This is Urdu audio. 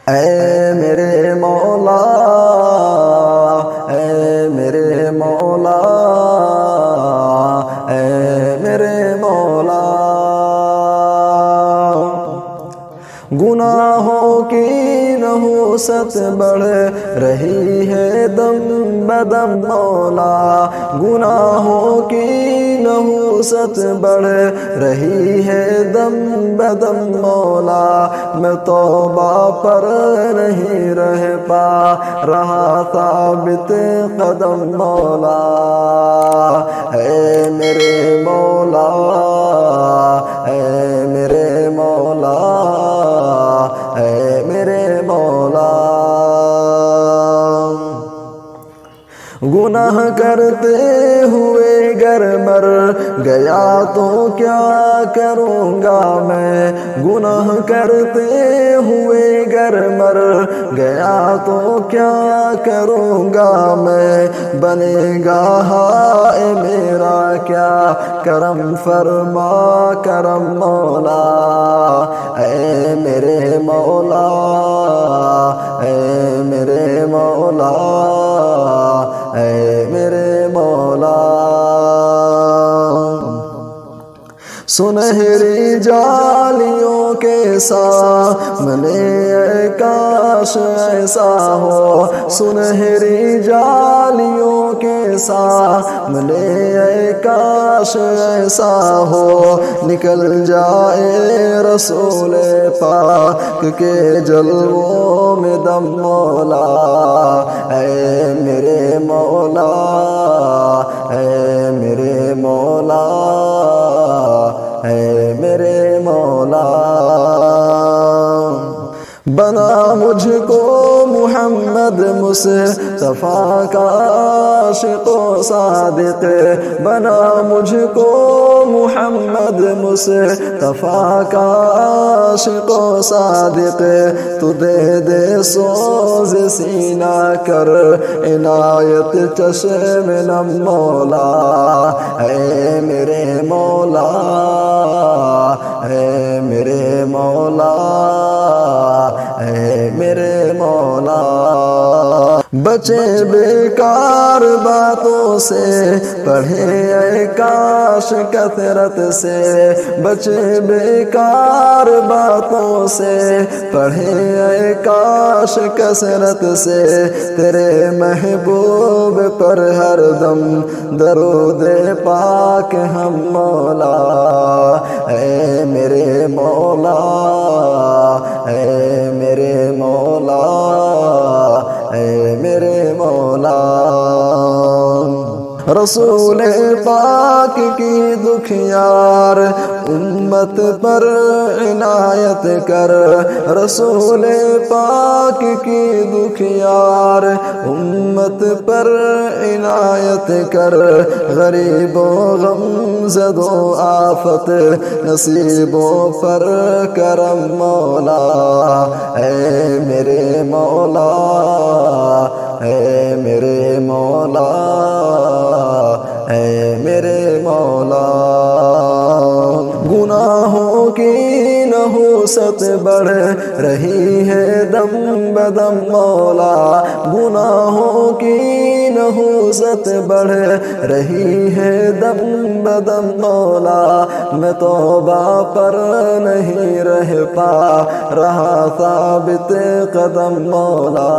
اے میرے مولا، اے میرے مولا، اے میرے مولا، گناہوں کی نحوست بڑھ رہی ہے دم بدم مولا، گناہوں کی نحوست بڑھ رہی ہے دم بدم مولا، میں توبہ پر نہیں رہ پا رہا ثابت قدم مولا، اے میرے مولا، اے میرے مولا، اے میرے مولا، گناہ کرتے ہوئے گر مر گیا تو کیا کروں گا میں، گناہ کرتے ہوئے گر مر گیا تو کیا کروں گا میں، بنے گا ہائے میرا کیا کرم فرما کرم مولا، اے میرے مولا، اے میرے مولا، اے میرے مولا، سنہری جالیوں کے سامنے اے کاش ایسا ہو، سنہری جالیوں کے سامنے اے کاش ایسا ہو، نکل جائے رسول پاک کے جلووں میں دم مولا، اے میرے مولا، اے میرے مولا، اے میرے مولا، بنا مجھ کو محمد مصطفیٰ کا عاشق و صادق، بنا مجھ کو محمد مصطفیٰ کا عاشق و صادق، تو دے دے سوز سینہ کر عنایت چشم نم مولا، اے میرے مولا، اے میرے مولا، اے میرے مولا، بچے بیکار باتوں سے پڑھے اے کاش کثرت سے، بچے بیکار باتوں سے پڑھے اے کاش کثرت سے، تیرے محبوب پر ہر دم درود پاک ہم مولا، اے میرے مولا، اے میرے مولا، اے میرے مولا، رسول پاک کی دکھیار امت پر عنایت کر، رسول پاک کی دکھیار امت پر عنایت کر، غریب و غم زد و آفت نصیبوں پر کرم مولا، اے میرے مولا، اے میرے مولا، اے میرے مولا، گناہوں کی نحوست بڑھ رہی ہے دم بدم مولا، گناہوں کی نحوست بڑھ رہی ہے دم بدم مولا، میں توبہ پر نہیں رہ پا رہا ثابت قدم مولا،